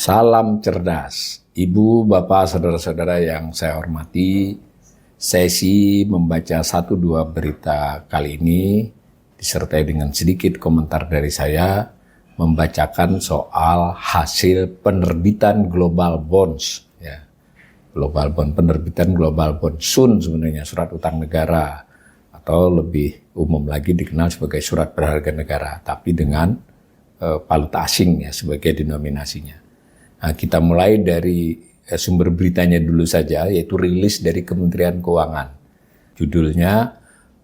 Salam cerdas, Ibu, Bapak, Saudara-saudara yang saya hormati. Sesi membaca 1-2 berita kali ini disertai dengan sedikit komentar dari saya membacakan soal hasil penerbitan Global Bonds. Ya. Global Bond, penerbitan Global Bond, SUN sebenarnya, surat utang negara, atau lebih umum lagi dikenal sebagai surat berharga negara, tapi dengan valuta asing ya sebagai denominasinya. Nah, kita mulai dari sumber beritanya dulu saja, yaitu rilis dari Kementerian Keuangan. Judulnya,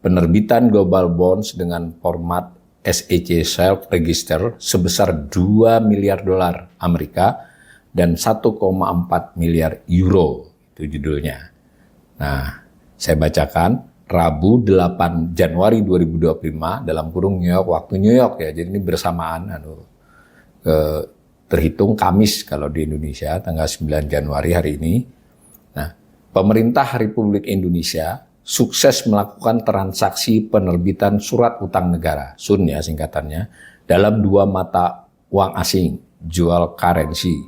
penerbitan Global Bonds dengan format SEC Shelf Register sebesar 2 miliar dolar Amerika dan 1,4 miliar euro, itu judulnya. Nah, saya bacakan, Rabu 8 Januari 2025 dalam kurung New York, waktu New York ya, jadi ini bersamaan terhitung Kamis kalau di Indonesia, tanggal 9 Januari hari ini. Nah, pemerintah Republik Indonesia sukses melakukan transaksi penerbitan surat utang negara, SUN ya singkatannya, dalam 2 mata uang asing, dual currency,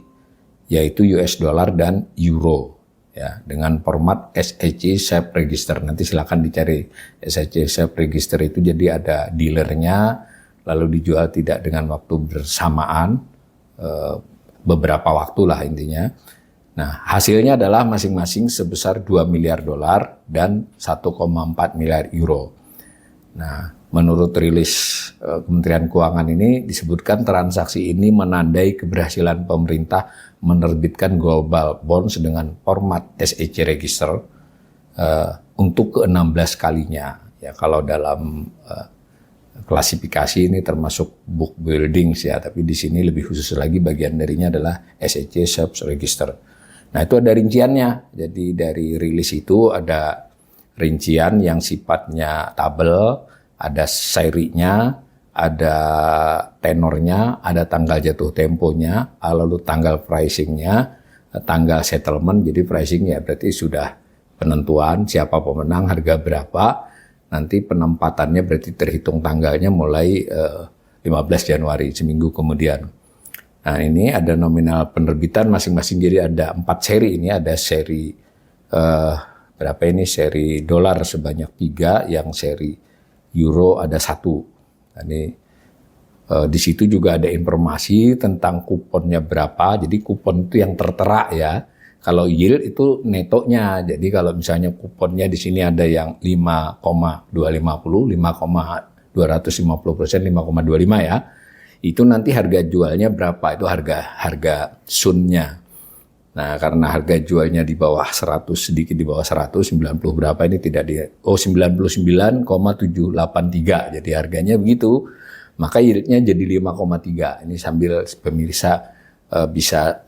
yaitu US dollar dan euro, ya, dengan format SEC Shelf Register. Nanti silakan dicari SEC Shelf Register itu, jadi ada dealernya, lalu dijual tidak dengan waktu bersamaan, beberapa waktu lah intinya. Nah, hasilnya adalah masing-masing sebesar 2 miliar dolar dan 1,4 miliar euro. Nah, menurut rilis Kementerian Keuangan ini disebutkan transaksi ini menandai keberhasilan pemerintah menerbitkan Global Bonds dengan format SEC Register untuk ke-16 kalinya. Ya, kalau dalam klasifikasi ini termasuk book building ya, tapi di sini lebih khusus lagi bagian darinya adalah SEC Shelf Register. Nah, itu ada rinciannya. Jadi dari rilis itu ada rincian yang sifatnya tabel, ada serinya, ada tenornya, ada tanggal jatuh temponya, lalu tanggal pricingnya, tanggal settlement. Jadi pricing ya berarti sudah penentuan siapa pemenang, harga berapa. Nanti penempatannya berarti terhitung tanggalnya mulai 15 Januari, seminggu kemudian. Nah, ini ada nominal penerbitan masing-masing, jadi ada 4 seri ini, ada seri berapa ini, seri dolar sebanyak 3, yang seri euro ada 1. Nah, ini di situ juga ada informasi tentang kuponnya berapa, jadi kupon itu yang tertera ya. Kalau yield itu netonya, jadi kalau misalnya kuponnya di sini ada yang 5,250, 5,250%, 5,25 ya, itu nanti harga jualnya berapa, itu harga SUN-nya. Nah, karena harga jualnya di bawah 100, sedikit di bawah 100, 90 berapa ini tidak 99,783, jadi harganya begitu, maka yieldnya jadi 5,3. Ini sambil pemirsa bisa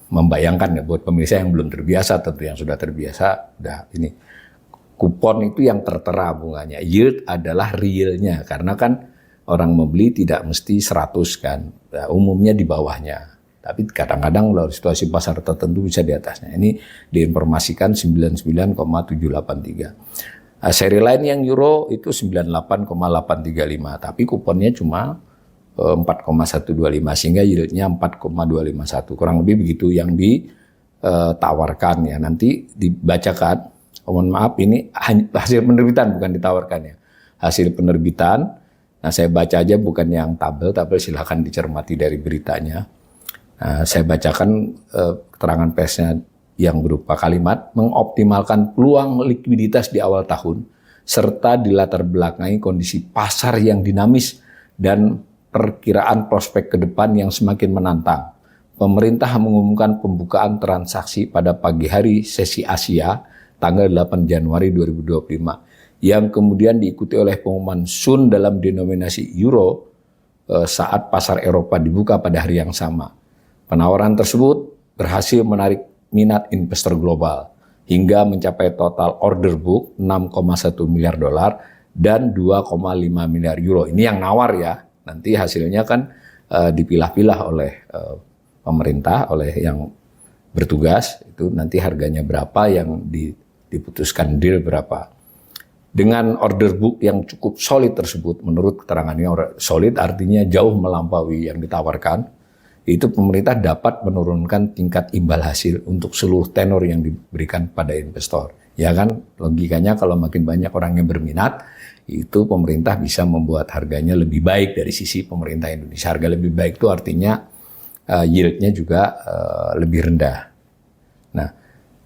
membayangkan ya, buat pemirsa yang belum terbiasa, tentu yang sudah terbiasa, udah ini kupon itu yang tertera bunganya, yield adalah realnya, karena kan orang membeli tidak mesti 100 kan, nah, umumnya di bawahnya, tapi kadang-kadang kalau situasi pasar tertentu bisa di atasnya. Ini diinformasikan 99,783. Seri lain yang euro itu 98,835, tapi kuponnya cuma 4,125, sehingga yieldnya 4,251, kurang lebih begitu yang ditawarkan ya. Nanti dibacakan, mohon maaf ini hasil penerbitan bukan ditawarkan ya, hasil penerbitan. Nah, saya baca aja bukan yang tabel silakan dicermati dari beritanya. Nah, saya bacakan keterangan persnya yang berupa kalimat, mengoptimalkan peluang likuiditas di awal tahun serta dilatar belakangi kondisi pasar yang dinamis dan perkiraan prospek ke depan yang semakin menantang. Pemerintah mengumumkan pembukaan transaksi pada pagi hari sesi Asia tanggal 8 Januari 2025 yang kemudian diikuti oleh pengumuman SUN dalam denominasi euro saat pasar Eropa dibuka pada hari yang sama. Penawaran tersebut berhasil menarik minat investor global hingga mencapai total order book 6,1 miliar dolar dan 2,5 miliar euro. Ini yang nawar ya. Nanti hasilnya kan dipilah-pilah oleh pemerintah, oleh yang bertugas, itu nanti harganya berapa, yang diputuskan deal berapa. Dengan order book yang cukup solid tersebut, menurut keterangannya solid artinya jauh melampaui yang ditawarkan, itu pemerintah dapat menurunkan tingkat imbal hasil untuk seluruh tenor yang diberikan pada investor. Ya kan, logikanya kalau makin banyak orang yang berminat, itu pemerintah bisa membuat harganya lebih baik dari sisi pemerintah Indonesia. Harga lebih baik itu artinya yieldnya juga lebih rendah. Nah,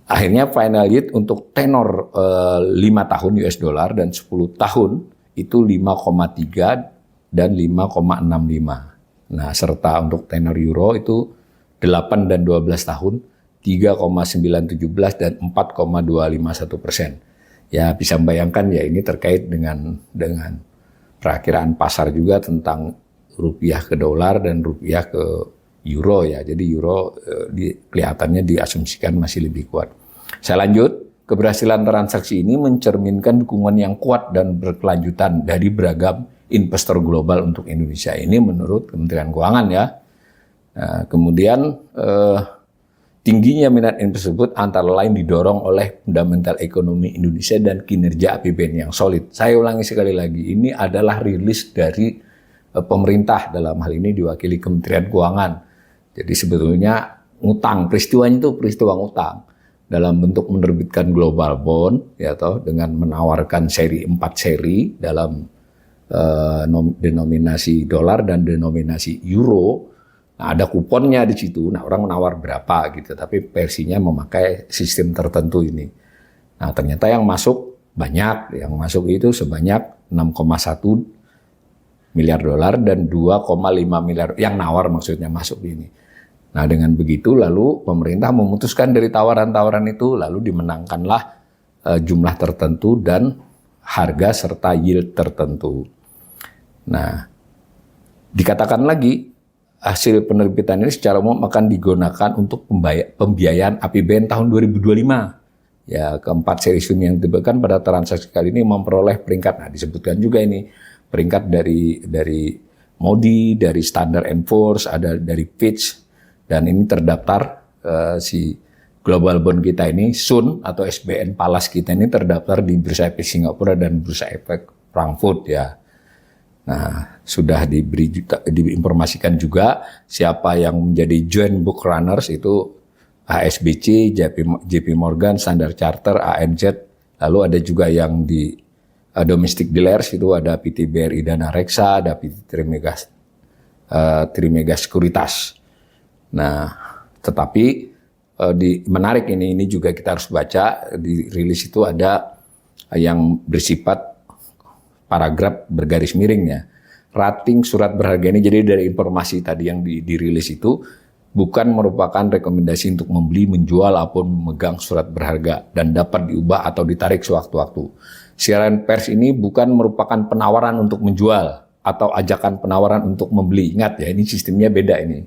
akhirnya final yield untuk tenor 5 tahun US dollar dan 10 tahun itu 5,3 dan 5,65. Nah, serta untuk tenor euro itu 8 dan 12 tahun 3,917 dan 4,251%. Ya bisa membayangkan ya ini terkait dengan perakiraan pasar juga tentang rupiah ke dolar dan rupiah ke euro ya. Jadi euro kelihatannya diasumsikan masih lebih kuat. Saya lanjut, keberhasilan transaksi ini mencerminkan dukungan yang kuat dan berkelanjutan dari beragam investor global untuk Indonesia. Ini menurut Kementerian Keuangan ya. Nah, kemudian tingginya minat investor tersebut antara lain didorong oleh fundamental ekonomi Indonesia dan kinerja APBN yang solid. Saya ulangi sekali lagi, ini adalah rilis dari pemerintah, dalam hal ini diwakili Kementerian Keuangan. Jadi sebetulnya ngutang, peristiwanya itu peristiwa ngutang dalam bentuk menerbitkan global bond ya toh, dengan menawarkan 4 seri dalam denominasi dolar dan denominasi euro. Nah, ada kuponnya di situ. Nah, orang menawar berapa gitu, tapi versinya memakai sistem tertentu ini. Nah, ternyata yang masuk banyak, yang masuk itu sebanyak 6,1 miliar dolar dan 2,5 miliar yang nawar maksudnya masuk ini. Nah, dengan begitu lalu pemerintah memutuskan dari tawaran-tawaran itu lalu dimenangkanlah jumlah tertentu dan harga serta yield tertentu. Nah, dikatakan lagi hasil penerbitan ini secara umum akan digunakan untuk pembiayaan APBN tahun 2025. Ya, keempat seri Sun yang diterbitkan pada transaksi kali ini memperoleh peringkat. Nah, disebutkan juga ini peringkat dari Modi, dari Standard & Poor's, ada dari Fitch, dan ini terdaftar si global bond kita ini Sun atau SBN Palas kita ini terdaftar di Bursa Efek Singapura dan Bursa Efek Frankfurt ya. Nah, sudah diinformasikan juga siapa yang menjadi joint book runners itu HSBC, JP Morgan, Standard Chartered, ANZ, lalu ada juga yang di domestic dealers itu ada PT BRI Dana Reksa, ada PT Trimega Sekuritas. Nah, tetapi menarik ini juga kita harus baca, di rilis itu ada yang bersifat paragraf bergaris miringnya. Rating surat berharga ini jadi dari informasi tadi yang dirilis itu bukan merupakan rekomendasi untuk membeli, menjual, ataupun memegang surat berharga dan dapat diubah atau ditarik sewaktu-waktu. Siaran pers ini bukan merupakan penawaran untuk menjual atau ajakan penawaran untuk membeli. Ingat ya, ini sistemnya beda ini.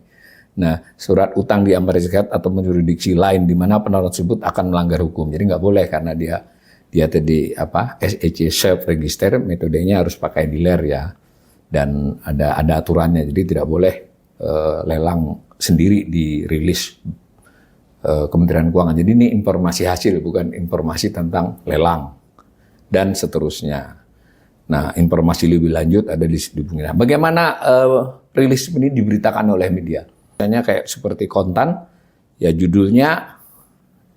Nah, surat utang di Amerika Serikat atau jurisdiksi lain di mana penawaran tersebut akan melanggar hukum. Jadi nggak boleh karena dia tadi SEC self register, metodenya harus pakai dealer ya, dan ada aturannya, jadi tidak boleh lelang sendiri dirilis Kementerian Keuangan. Jadi ini informasi hasil, bukan informasi tentang lelang dan seterusnya. Nah, informasi lebih lanjut ada di bukunya. Bagaimana rilis ini diberitakan oleh media? Misalnya kayak seperti Kontan, ya judulnya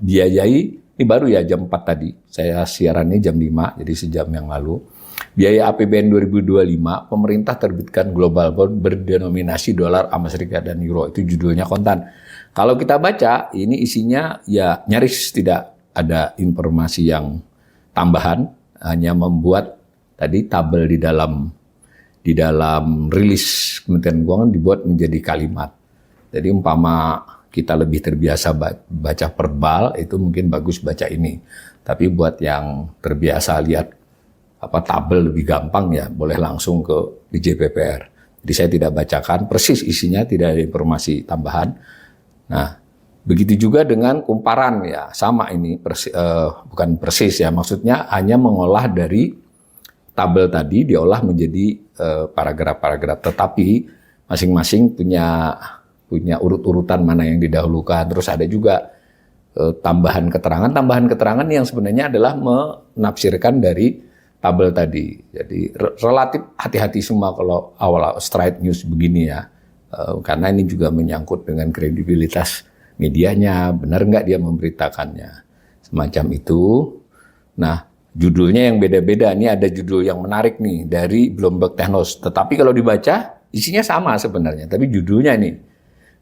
biayai. Ini baru ya jam 4 tadi, saya siarannya jam 5, jadi sejam yang lalu. Biaya APBN 2025, pemerintah terbitkan global bond berdenominasi dolar Amerika dan euro. Itu judulnya Kontan. Kalau kita baca, ini isinya ya nyaris tidak ada informasi yang tambahan, hanya membuat tadi tabel di dalam rilis Kementerian Keuangan dibuat menjadi kalimat. Jadi umpama kita lebih terbiasa baca verbal, itu mungkin bagus baca ini. Tapi buat yang terbiasa lihat tabel lebih gampang ya, boleh langsung ke DJPPR. Jadi saya tidak bacakan persis isinya, tidak ada informasi tambahan. Nah, begitu juga dengan kumparan ya, sama ini bukan persis ya, maksudnya hanya mengolah dari tabel tadi diolah menjadi paragraf-paragraf, tetapi masing-masing punya urut-urutan mana yang didahulukan. Terus ada juga tambahan keterangan yang sebenarnya adalah menafsirkan dari tabel tadi. Jadi relatif hati-hati semua kalau awal straight news begini ya. Karena ini juga menyangkut dengan kredibilitas medianya, benar nggak dia memberitakannya. Semacam itu. Nah, judulnya yang beda-beda. Ini ada judul yang menarik nih dari Bloomberg Technos. Tetapi kalau dibaca, isinya sama sebenarnya. Tapi judulnya nih,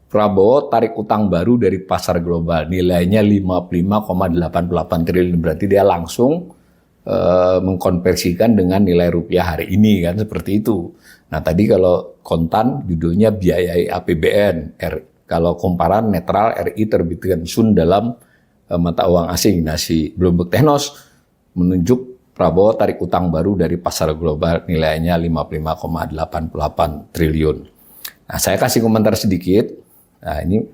Prabowo tarik utang baru dari pasar global. Nilainya 55,88 triliun. Berarti dia langsung mengkonversikan dengan nilai rupiah hari ini kan seperti itu. Nah tadi kalau kontan judulnya biayai APBN, kalau komparan netral RI terbitkan Sun dalam mata uang asing. Nah si Bloomberg Technos menunjuk Prabowo tarik utang baru dari pasar global nilainya 55,88 triliun. Nah saya kasih komentar sedikit. Nah ini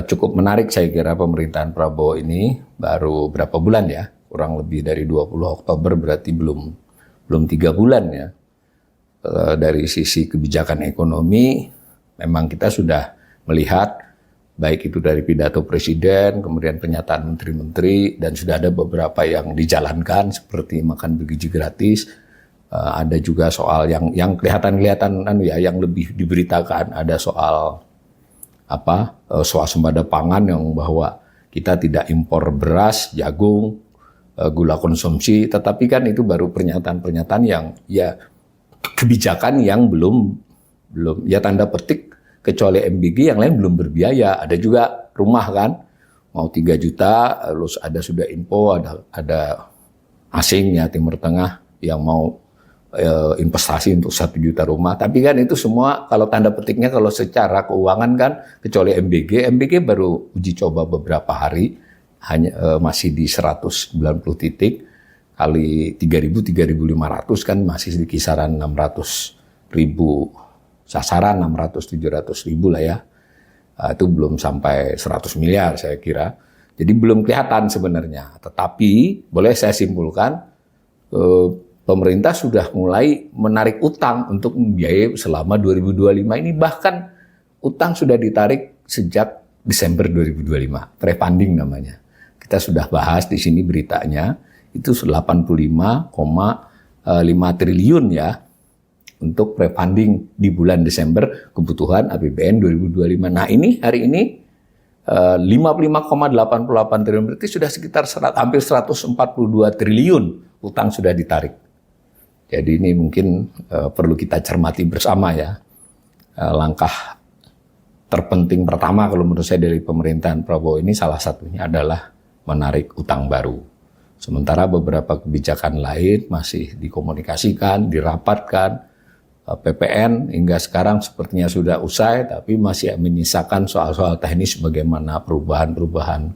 cukup menarik saya kira pemerintahan Prabowo ini baru berapa bulan ya. Kurang lebih dari 20 Oktober berarti belum 3 bulan ya. Dari sisi kebijakan ekonomi memang kita sudah melihat baik itu dari pidato presiden, kemudian pernyataan menteri-menteri dan sudah ada beberapa yang dijalankan seperti makan bergizi gratis. Ada juga soal yang kelihatan yang lebih diberitakan, ada soal swasembada pangan yang bahwa kita tidak impor beras, jagung, gula konsumsi, tetapi kan itu baru pernyataan-pernyataan yang ya kebijakan yang belum ya tanda petik kecuali MBG yang lain belum berbiaya. Ada juga rumah kan mau 3 juta, terus ada sudah info ada asing ya Timur Tengah yang mau investasi untuk 1 juta rumah. Tapi kan itu semua kalau tanda petiknya kalau secara keuangan kan kecuali MBG baru uji coba beberapa hari. Hanya masih di 190 titik kali 3.000, 3.500 kan masih di kisaran 600.000 sasaran 600-700.000 lah ya. Itu belum sampai 100 miliar saya kira. Jadi belum kelihatan sebenarnya. Tetapi boleh saya simpulkan pemerintah sudah mulai menarik utang untuk membiayai selama 2025 ini, bahkan utang sudah ditarik sejak Desember 2025, pre-funding namanya. Kita sudah bahas di sini beritanya, itu 85,5 triliun ya untuk pre-funding di bulan Desember kebutuhan APBN 2025. Nah ini hari ini 55,88 triliun berarti sudah sekitar hampir 142 triliun utang sudah ditarik. Jadi ini mungkin perlu kita cermati bersama ya. Langkah terpenting pertama kalau menurut saya dari pemerintahan Prabowo ini salah satunya adalah menarik utang baru. Sementara beberapa kebijakan lain masih dikomunikasikan, dirapatkan, PPN hingga sekarang sepertinya sudah usai, tapi masih menyisakan soal-soal teknis bagaimana perubahan-perubahan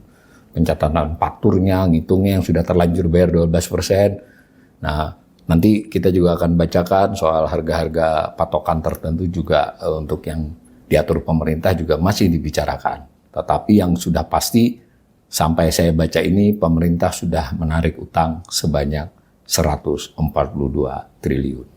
pencatatan fakturnya, ngitungnya yang sudah terlanjur bayar 12%. Nah, nanti kita juga akan bacakan soal harga-harga patokan tertentu juga untuk yang diatur pemerintah juga masih dibicarakan. Tetapi yang sudah pasti sampai saya baca ini pemerintah sudah menarik utang sebanyak 142 triliun.